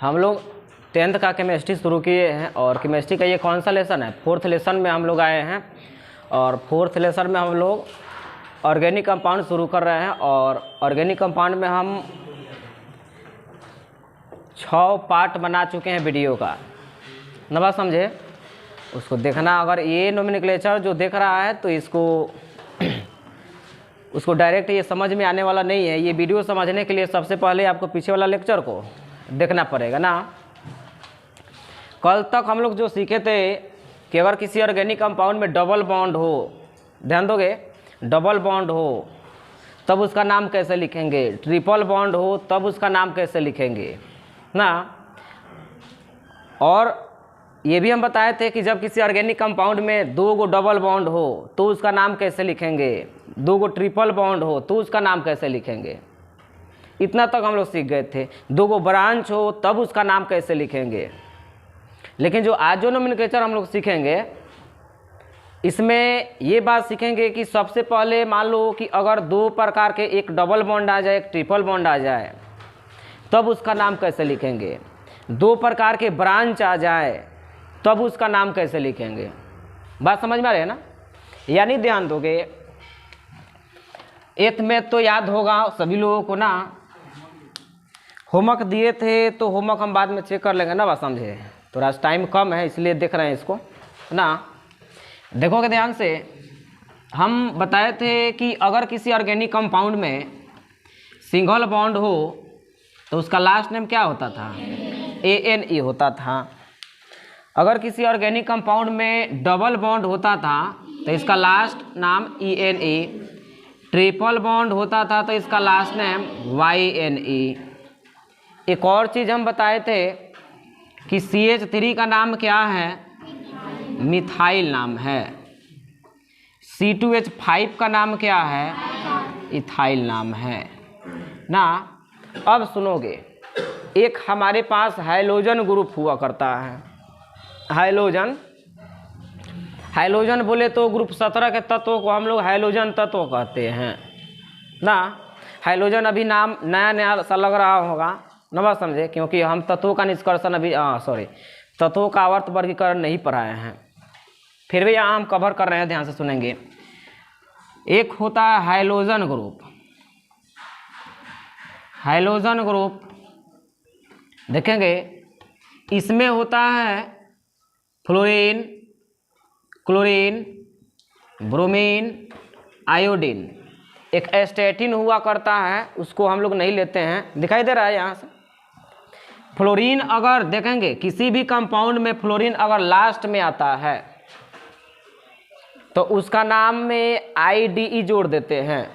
हम लोग 10th का केमिस्ट्री शुरू किए हैं और केमिस्ट्री का ये कौन सा लेसन है, 4th लेसन में हम लोग आए हैं। और 4th लेसन में हम लोग ऑर्गेनिक कंपाउंड शुरू कर रहे हैं और ऑर्गेनिक कंपाउंड में हम 6 पार्ट बना चुके हैं वीडियो का। न बात समझे, उसको देखना। अगर ये नोमेनक्लेचर जो देख रहा है तो उसको डायरेक्ट ये समझ में आने वाला नहीं है। ये वीडियो समझने के लिए सबसे पहले आपको पीछे वाला लेक्चर को देखना पड़ेगा ना। कल तक हम लोग जो सीखे थे कि अगर किसी ऑर्गेनिक कंपाउंड में डबल बॉन्ड हो, ध्यान दोगे, डबल बॉन्ड हो तब उसका नाम कैसे लिखेंगे, ट्रिपल बॉन्ड हो तब उसका नाम कैसे लिखेंगे ना। और ये भी हम बताए थे कि जब किसी ऑर्गेनिक कंपाउंड में 2 गो डबल बॉन्ड हो तो उसका नाम कैसे लिखेंगे, 2 गो ट्रिपल बॉन्ड हो तो उसका नाम कैसे लिखेंगे। इतना तक हम लोग सीख गए थे। 2 गो ब्रांच हो तब उसका नाम कैसे लिखेंगे। लेकिन जो आज जो नोमेनक्लेचर हम लोग सीखेंगे इसमें ये बात सीखेंगे कि सबसे पहले मान लो कि अगर 2 प्रकार के, एक डबल बॉन्ड आ जाए, एक ट्रिपल बॉन्ड आ जाए, तब उसका नाम कैसे लिखेंगे। 2 प्रकार के ब्रांच आ जाए तब उसका नाम कैसे लिखेंगे। बात समझ में आ रही है ना। यानी ध्यान दोगे, 8th में तो याद होगा सभी लोगों को ना। होमवर्क दिए थे तो होमवर्क हम बाद में चेक कर लेंगे ना। बात समझे, थोड़ा टाइम कम है इसलिए देख रहे हैं इसको ना। देखोगे ध्यान से, हम बताए थे कि अगर किसी ऑर्गेनिक कंपाउंड में सिंगल बॉन्ड हो तो उसका लास्ट नेम क्या होता था, ANE होता था। अगर किसी ऑर्गेनिक कंपाउंड में डबल बॉन्ड होता था तो इसका लास्ट नाम ENE, ट्रिपल बॉन्ड होता था तो इसका लास्ट नेम YNE। एक और चीज़ हम बताए थे कि CH3 का नाम क्या है, मिथाइल नाम है। C2H5 का नाम क्या है, इथाइल नाम है ना। अब सुनोगे, एक हमारे पास हाइलोजन ग्रुप हुआ करता है। हाइलोजन बोले तो ग्रुप 17 के तत्वों को हम लोग हाइलोजन तत्व कहते हैं ना। हाइलोजन अभी नाम नया नया सा लग रहा होगा ना। बात समझे, क्योंकि हम तत्वों का निष्कर्षण अभी तत्वों का आवर्त वर्गीकरण नहीं पढ़ाए हैं। फिर भी यहाँ हम कवर कर रहे हैं, ध्यान से सुनेंगे। एक होता है हाइलोजन ग्रुप। हाइलोजन ग्रुप देखेंगे, इसमें होता है फ्लोरीन, क्लोरीन, ब्रोमीन, आयोडीन। एक एस्टेटिन हुआ करता है, उसको हम लोग नहीं लेते हैं। दिखाई दे रहा है यहाँ से। फ्लोरीन अगर देखेंगे किसी भी कंपाउंड में फ्लोरीन अगर लास्ट में आता है तो उसका नाम में IDE जोड़ देते हैं।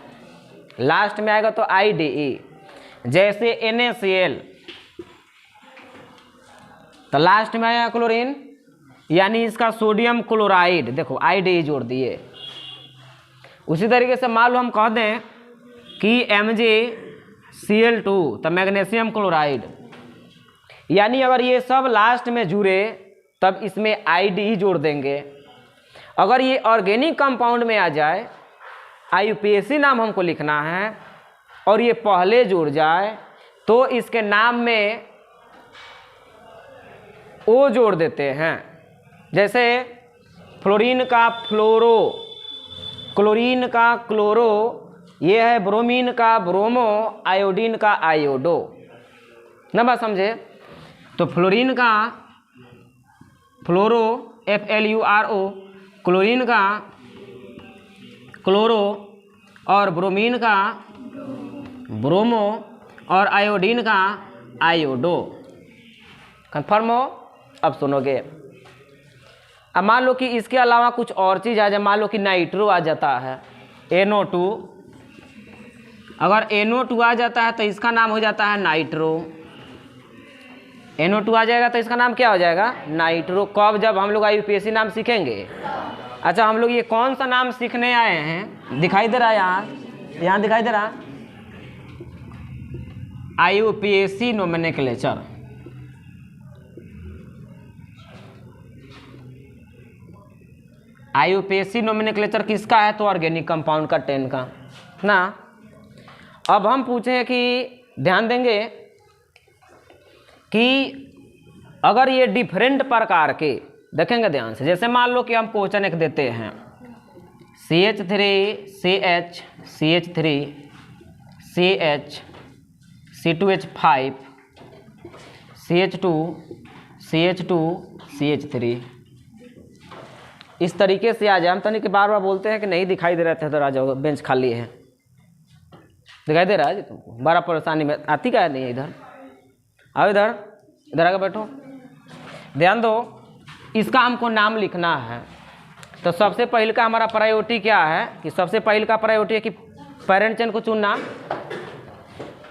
लास्ट में आएगा तो IDE। जैसे NaCl तो लास्ट में आया क्लोरीन, यानी इसका सोडियम क्लोराइड, देखो IDE जोड़ दिए। उसी तरीके से मान लो हम कह दें कि MgCl2 तो मैग्नीशियम क्लोराइड, यानी अगर ये सब लास्ट में जुड़े तब इसमें IDE जोड़ देंगे। अगर ये ऑर्गेनिक कंपाउंड में आ जाए, IUPAC नाम हमको लिखना है, और ये पहले जुड़ जाए तो इसके नाम में O जोड़ देते हैं। जैसे फ्लोरीन का फ्लोरो, क्लोरीन का क्लोरो, ये है ब्रोमीन का ब्रोमो, आयोडीन का आयोडो। ना बात समझे। तो फ्लोरीन का फ्लोरो FLURO, क्लोरीन का क्लोरो, और ब्रोमीन का ब्रोमो, और आयोडीन का आयोडो। कन्फर्म हो। अब सुनोगे, अब मान लो कि इसके अलावा कुछ और चीज़ आ जाए। मान लो कि नाइट्रो आ जाता है, NO2। अगर NO2 आ जाता है तो इसका नाम हो जाता है नाइट्रो। NO2 आ जाएगा तो इसका नाम क्या हो जाएगा, नाइट्रो। कब, जब हम लोग IUPAC नाम सीखेंगे। अच्छा, हम लोग ये कौन सा नाम सीखने आए हैं, दिखाई दे रहा है यहाँ दिखाई दे रहा, IUPAC नोमेनक्लेचर। IUPAC नोमेनक्लेचर किसका है, तो ऑर्गेनिक कंपाउंड का 10 का ना। अब हम पूछें कि ध्यान देंगे कि अगर ये डिफरेंट प्रकार के देखेंगे ध्यान से, जैसे मान लो कि हम क्वेश्चन एक देते हैं CH3 CH CH3 CH C2H5 CH2 CH2 CH3, इस तरीके से आ जाए। हम तनिक बार बार बोलते हैं कि नहीं दिखाई दे रहे थे, तो आ जाओ, बेंच खाली है, दिखाई दे रहा है जी तुमको? बड़ा परेशानी में आती का नहीं है। इधर आओ, इधर इधर आके बैठो, ध्यान दो। इसका हमको नाम लिखना है, तो सबसे पहले का हमारा प्रायोरिटी क्या है कि सबसे पहले का प्रायोरिटी है कि पेरेंट चेन को चुनना।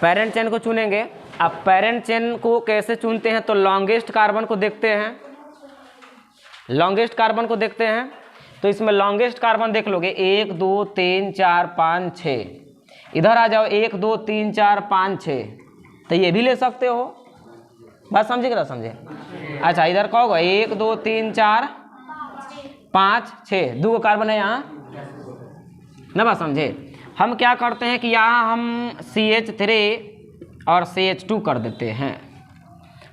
पेरेंट चेन को चुनेंगे। अब पेरेंट चेन को कैसे चुनते हैं, तो लॉन्गेस्ट कार्बन को देखते हैं, लॉन्गेस्ट कार्बन को देखते हैं। तो इसमें लॉन्गेस्ट कार्बन देख लोगे 1 2 3 4 5 6, इधर आ जाओ 1 2 3 4 5 6, तो ये भी ले सकते हो। बात समझे कि ना समझे? अच्छा, इधर कहोगे 1 2 3 4 5 6, 2 कार्बन है यहाँ ना, बात समझे? हम क्या करते हैं कि यहाँ हम CH3 और CH2 कर देते हैं।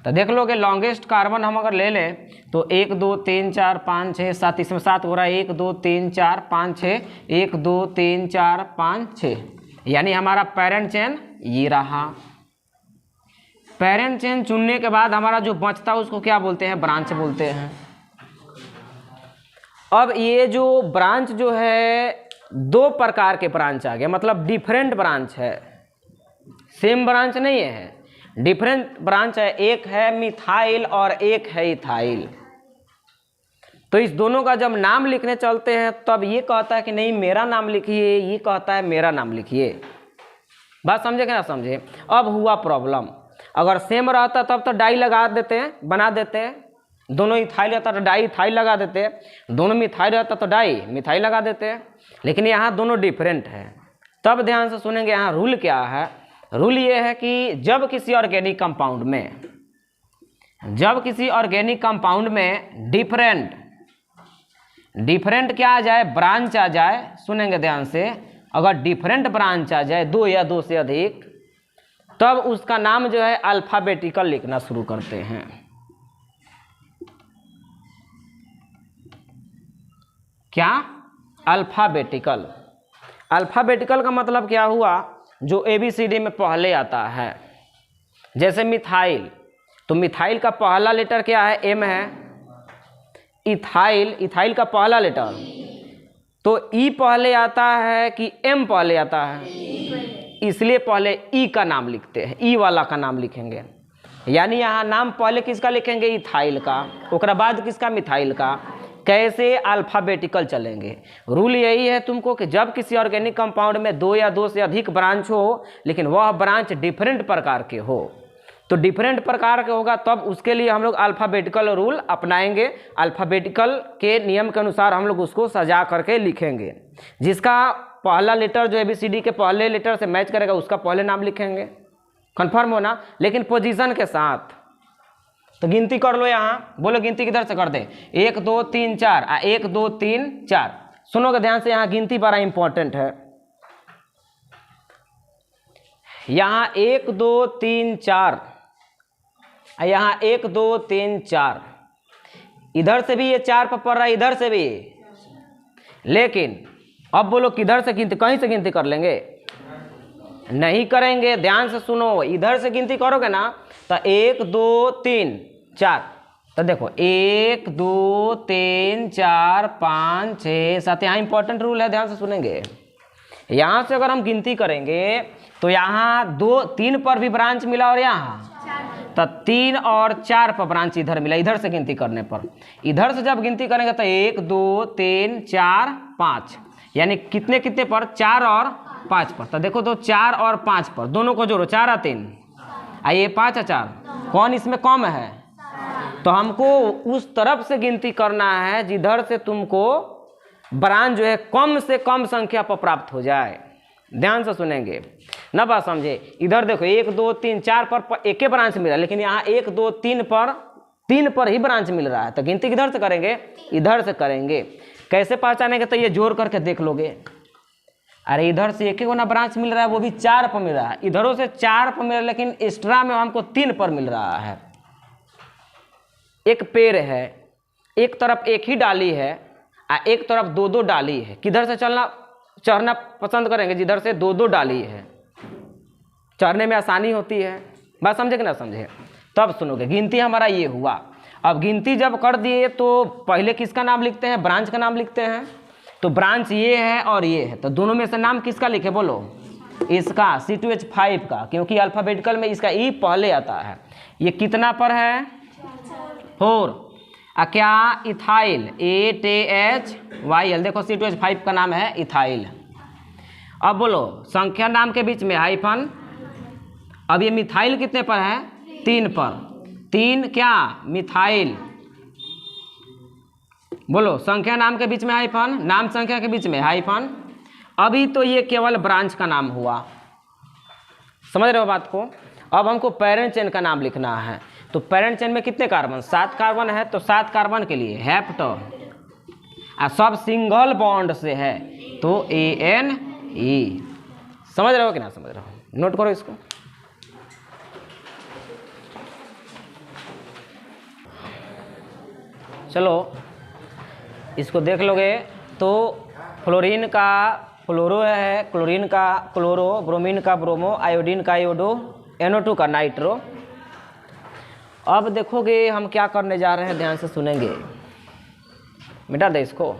तो देख लोगे लॉन्गेस्ट कार्बन हम अगर ले लें तो 1 2 3 4 5 6 7, इसमें 7 हो रहा है, 1 2 3 4 5 6, 1 2 3 4 5 6, यानी हमारा पेरेंट चेन ये रहा। पेरेंट चेन चुनने के बाद हमारा जो बचता है उसको क्या बोलते हैं? ब्रांच बोलते हैं। अब ये जो ब्रांच जो है, 2 प्रकार के ब्रांच आ गए, मतलब डिफरेंट ब्रांच है, सेम ब्रांच नहीं है, डिफरेंट ब्रांच है। एक है मिथाइल और एक है इथाइल। तो इस दोनों का जब नाम लिखने चलते हैं तब ये कहता है कि नहीं मेरा नाम लिखिए, ये कहता है मेरा नाम लिखिए। बात समझे कि ना समझे? अब हुआ प्रॉब्लम, अगर सेम रहता तब तो डाई लगा देते हैं, बना देते हैं। दोनों इथाइल रहता तो डाई इथाइल लगा देते हैं, दोनों मिथाइल रहता तो डाई मिथाइल लगा देते हैं। लेकिन यहाँ दोनों डिफरेंट है। तब ध्यान से सुनेंगे, यहाँ रूल क्या है? रूल ये है कि जब किसी ऑर्गेनिक कंपाउंड में डिफरेंट क्या आ जाए? ब्रांच आ जाए। सुनेंगे ध्यान से, अगर डिफरेंट ब्रांच आ जाए 2 या 2 से अधिक, तब उसका नाम जो है अल्फाबेटिकल लिखना शुरू करते हैं। क्या? अल्फाबेटिकल। अल्फाबेटिकल का मतलब क्या हुआ? जो ABCD में पहले आता है। जैसे मिथाइल, तो मिथाइल का पहला लेटर क्या है? M है। इथाइल का पहला लेटर तो E पहले आता है कि M पहले आता है? इसलिए पहले E का नाम लिखते हैं, E वाला का नाम लिखेंगे। यानी यहाँ नाम पहले किसका लिखेंगे? इथाइल का, उसके बाद किसका? मिथाइल का। कैसे? अल्फाबेटिकल चलेंगे। रूल यही है तुमको कि जब किसी ऑर्गेनिक कंपाउंड में 2 या 2 से अधिक ब्रांच हो, लेकिन वह ब्रांच डिफरेंट प्रकार के हो, तो डिफरेंट प्रकार के होगा तब उसके लिए हम लोग अल्फाबेटिकल रूल अपनाएंगे। अल्फाबेटिकल के नियम के अनुसार हम लोग उसको सजा करके लिखेंगे। जिसका पहला लेटर जो ABCD के पहले लेटर से मैच करेगा उसका पहले नाम लिखेंगे। कन्फर्म होना, लेकिन पोजीशन के साथ। तो गिनती कर लो, यहाँ बोलो गिनती किधर से कर दे? 1 2 3 4, 1 2 3 4। सुनोगे ध्यान से, यहाँ गिनती बड़ा इंपॉर्टेंट है। यहाँ 1 2 3 4, यहाँ 1 2 3 4, इधर से भी ये 4 पर पड़ रहा है, इधर से भी। लेकिन अब बोलो किधर से गिनती? कहीं से गिनती कर लेंगे? नहीं करेंगे। ध्यान से सुनो, इधर से गिनती करोगे ना तो 1 2 3 4, तो देखो 1 2 3 4 5 6 7। यहाँ इंपॉर्टेंट रूल है, ध्यान से सुनेंगे। यहाँ से अगर हम गिनती करेंगे तो यहाँ 2 3 पर भी ब्रांच मिला और यहाँ तो 3 और 4 पर ब्रांच इधर मिला। इधर से गिनती करने पर, इधर से जब गिनती करेंगे तो 1 2 3 4 5, यानी कितने कितने पर? 4 और 5 पर। तो देखो तो 4 और 5 पर दोनों को जोड़ो, 4 और 3, ये 5 और 4, कौन इसमें कम है? तो हमको उस तरफ से गिनती करना है जिधर से तुमको ब्रांच जो है कम से कम संख्या पर प्राप्त हो जाए। ध्यान से सुनेंगे ना, बात समझे? इधर देखो 1 2 3 4 पर एक ही ब्रांच मिला, लेकिन यहाँ 1 2 3 पर ही ब्रांच मिल रहा है। तो गिनती किधर से करेंगे? इधर से करेंगे। कैसे पहचानेंगे? तो ये जोड़ करके देख लोगे। अरे इधर से एक ही ना ब्रांच मिल रहा है, वो भी 4 पर मिल रहा है, इधरों से 4 पर मिल रहा है, लेकिन एक्स्ट्रा में हमको 3 पर मिल रहा है। एक पेड़ है, एक तरफ एक ही डाली है और एक तरफ दो दो डाली है, किधर से चढ़ना पसंद करेंगे? जिधर से दो दो डाली है, चढ़ने में आसानी होती है। बात समझे कि ना समझे? तब सुनोगे। गिनती हमारा ये हुआ। अब गिनती जब कर दिए तो पहले किसका नाम लिखते हैं? ब्रांच का नाम लिखते हैं। तो ब्रांच ये है और ये है, तो दोनों में से नाम किसका लिखे बोलो? इसका C2H5 का, क्योंकि अल्फ़ाबेटिकल में इसका ई पहले आता है। ये कितना पर है? 4। क्या? Ethyl, ATHYL। देखो C2H5 का नाम है इथाइल। अब बोलो संख्या नाम के बीच में हाइफन। अब ये मिथाइल कितने पर है? 3 पर। 3 क्या? मिथाइल। बोलो संख्या नाम के बीच में हाइफन, नाम संख्या के बीच में हाइफन। अभी तो ये केवल ब्रांच का नाम हुआ, समझ रहे हो बात को? अब हमको पेरेंट चेन का नाम लिखना है। तो पेरेंट चेन में कितने कार्बन? 7 कार्बन है, तो 7 कार्बन के लिए हेप्ट, सब सिंगल बॉन्ड से है तो ANE। समझ रहे हो कि ना समझ रहे हो? नोट करो इसको। चलो इसको देख लोगे तो फ्लोरीन का फ्लोरो है, क्लोरीन का क्लोरो, ब्रोमीन का ब्रोमो, आयोडीन का आयोडो, NO2 का नाइट्रो। अब देखोगे हम क्या करने जा रहे हैं, ध्यान से सुनेंगे। मिटा दे इसको।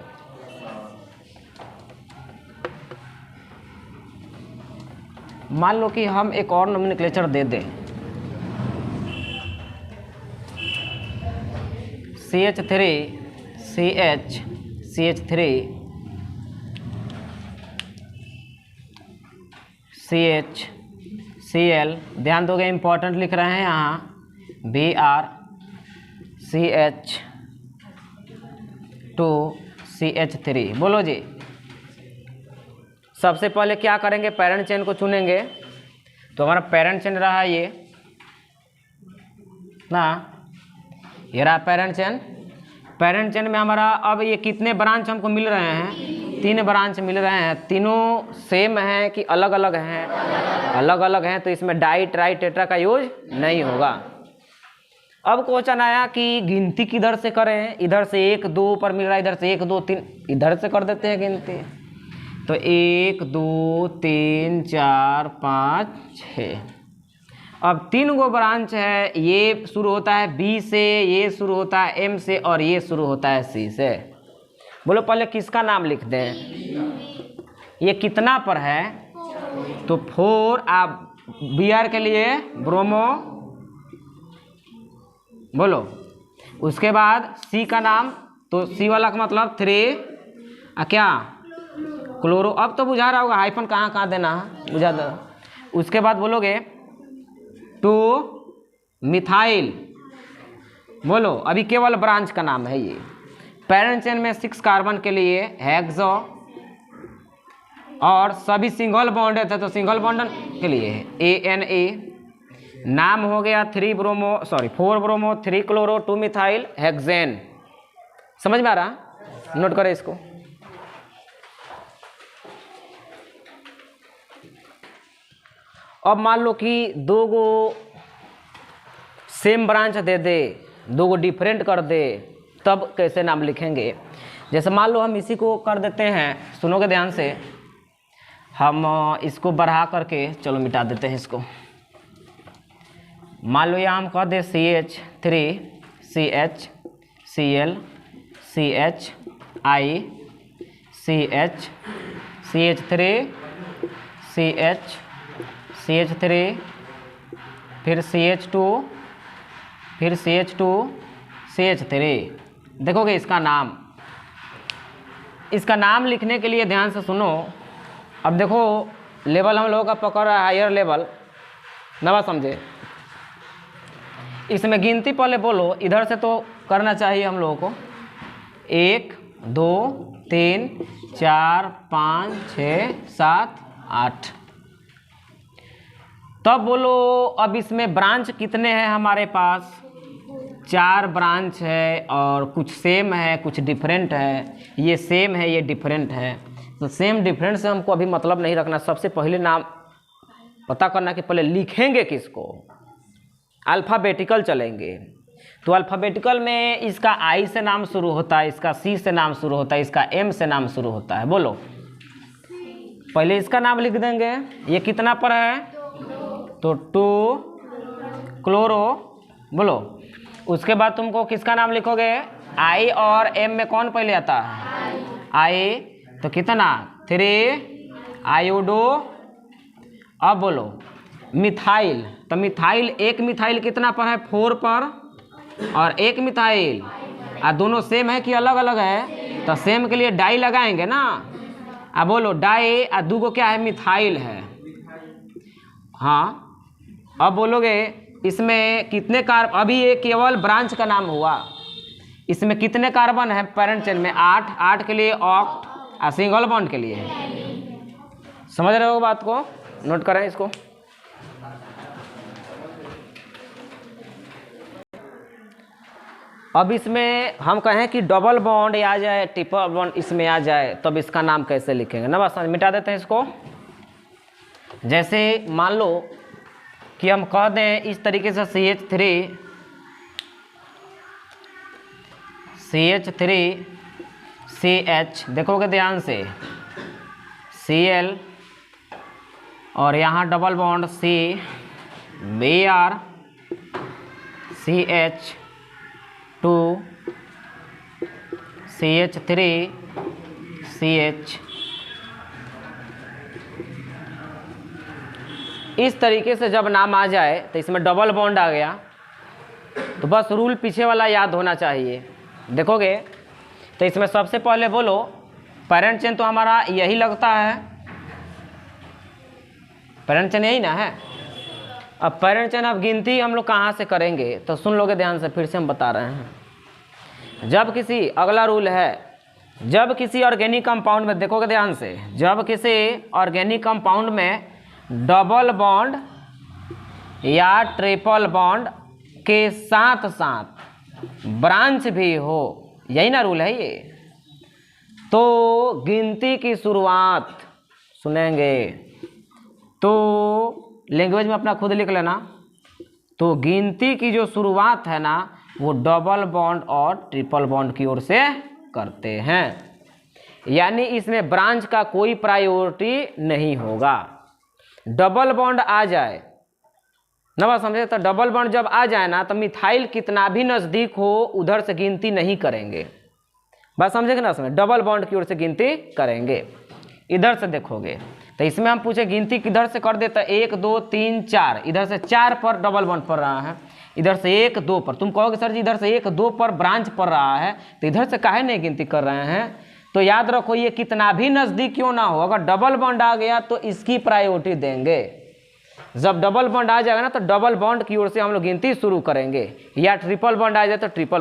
मान लो कि हम एक और नोमेनक्लेचर दे दें, CH3 CH CH3 CH Cl। ध्यान दोगे इम्पोर्टेंट लिख रहे हैं यहाँ, Br CH2 CH3। बोलो जी। सबसे पहले क्या करेंगे? पेरेंट चेन को चुनेंगे। तो हमारा पेरेंट चेन रहा ये ना, ये रहा पेरेंट चेन। पेरेंट चेन में हमारा अब ये कितने ब्रांच हमको मिल रहे हैं? 3 ब्रांच मिल रहे हैं। तीनों सेम हैं कि अलग अलग हैं? अलग अलग हैं, तो इसमें डाई ट्राई टेट्रा का यूज नहीं होगा। अब क्वेश्चन आया कि गिनती किधर से करें? इधर से 1 2 पर मिल रहा है, इधर से 1 2 3, इधर से कर देते हैं गिनती। तो 1 2 3 4 5 6। अब 3 गो ब्रांच है, ये शुरू होता है B से, ये शुरू होता है M से, और ये शुरू होता है C से। बोलो पहले किसका नाम लिख दें? ये कितना पर है? तो 4। आप Br के लिए ब्रोमो, बोलो। उसके बाद C का नाम, तो C वाला का मतलब 3 क्या? क्लोरो। अब तो बुझा रहा होगा हाइफन कहाँ कहाँ देना है, बुझा दो। उसके बाद बोलोगे 2 मिथाइल। बोलो अभी केवल ब्रांच का नाम है ये। पेरेंट चेन में 6 कार्बन के लिए हेक्सो, और सभी सिंगल बॉन्डेड थे तो सिंगल बॉन्ड के लिए ANA। नाम हो गया 4 ब्रोमो 3 क्लोरो 2 मिथाइल हेक्सेन। समझ में आ रहा? नोट करें इसको। अब मान लो कि 2 गो सेम ब्रांच दे दे, 2 गो डिफरेंट कर दे, तब कैसे नाम लिखेंगे? जैसे मान लो हम इसी को कर देते हैं, सुनोगे ध्यान से। हम इसको बढ़ा करके चलो मिटा देते हैं इसको। मान लो यहाँ हम कह दे CH3 CH Cl CH I CH CH3 CH CH3 फिर CH2 फिर CH2 CH3। देखोगे इसका नाम लिखने के लिए ध्यान से सुनो। अब देखो लेवल हम लोगों का पकड़ रहा है हायर लेवल, नवा समझे। इसमें गिनती पहले बोलो, इधर से तो करना चाहिए हम लोगों को 1 2 3 4 5 6 7 8। तब बोलो अब इसमें ब्रांच कितने हैं हमारे पास? 4 ब्रांच है, और कुछ सेम है कुछ डिफरेंट है। ये सेम है ये डिफरेंट है, तो सेम डिफरेंट से हमको अभी मतलब नहीं रखना। सबसे पहले नाम पता करना कि पहले लिखेंगे किसको, अल्फ़ाबेटिकल चलेंगे। तो अल्फ़ाबेटिकल में इसका आई से नाम शुरू होता है, इसका सी से नाम शुरू होता है, इसका एम से नाम शुरू होता है। बोलो, पहले इसका नाम लिख देंगे। ये कितना पर है? तो 2 क्लोरो। बोलो, उसके बाद तुमको किसका नाम लिखोगे? आई और एम में कौन पहले आता है? आई। तो कितना? 3 आयोडो। अब बोलो मिथाइल। तो मिथाइल, एक मिथाइल कितना पर है? 4 पर। और एक मिथाइल दोनों सेम है कि अलग अलग है? तो सेम के लिए डाई लगाएंगे ना। अब बोलो डाई दू को क्या है? मिथाइल है। हाँ, अब बोलोगे इसमें कितने कार्बन? अभी ये केवल ब्रांच का नाम हुआ। इसमें कितने कार्बन है पैरेंट चेन में? 8 के लिए ऑक्ट और सिंगल बॉन्ड के लिए। समझ रहे हो बात को? नोट करें इसको। अब इसमें हम कहें कि डबल बॉन्ड आ जाए, ट्रिपल बॉन्ड इसमें आ जाए, तब इसका नाम कैसे लिखेंगे ना? बस मिटा देते हैं इसको। जैसे मान लो कि हम कह दें इस तरीके से CH3CH, देखोगे ध्यान से, Cl और यहाँ double bond C, Br, CH2 CH3 CH। इस तरीके से जब नाम आ जाए तो इसमें डबल बॉन्ड आ गया, तो बस रूल पीछे वाला याद होना चाहिए। देखोगे तो इसमें सबसे पहले बोलो पैरेंट चेन तो हमारा यही लगता है, पैरेंट चेन यही ना है। अब पैरेंट चेन अब गिनती हम लोग कहाँ से करेंगे? तो सुन लोगे ध्यान से, फिर से हम बता रहे हैं। जब किसी, अगला रूल है, जब किसी ऑर्गेनिक कंपाउंड में, देखोगे ध्यान से, जब किसी ऑर्गेनिक कंपाउंड में डबल बॉन्ड या ट्रिपल बॉन्ड के साथ साथ ब्रांच भी हो, यही ना रूल है ये, तो गिनती की शुरुआत सुनेंगे। तो लैंग्वेज में अपना खुद लिख लेना। तो गिनती की जो शुरुआत है ना, वो डबल बॉन्ड और ट्रिपल बॉन्ड की ओर से करते हैं, यानी इसमें ब्रांच का कोई प्रायोरिटी नहीं होगा। डबल बॉन्ड आ जाए ना, बात समझे? तो डबल बॉन्ड जब आ जाए ना, तो मिथाइल कितना भी नज़दीक हो उधर से गिनती नहीं करेंगे। बात समझेगे ना? समझ, डबल बॉन्ड की ओर से गिनती करेंगे। इधर से देखोगे तो इसमें हम पूछे गिनती किधर से कर देता? 1 2 3 4, इधर से 4 पर डबल बॉन्ड पड़ रहा है, इधर से 1 2 पर। तुम कहोगे सर जी इधर से 1 2 पर ब्रांच पड़ रहा है, तो इधर से काहे नहीं गिनती कर रहे हैं? तो याद रखो, ये कितना भी नज़दीक क्यों ना हो, अगर डबल बॉन्ड आ गया तो इसकी प्रायोरिटी देंगे। जब डबल बॉन्ड आ जाएगा ना, तो डबल बॉन्ड की ओर से हम लोग गिनती शुरू करेंगे, या ट्रिपल बॉन्ड आ जाए तो ट्रिपल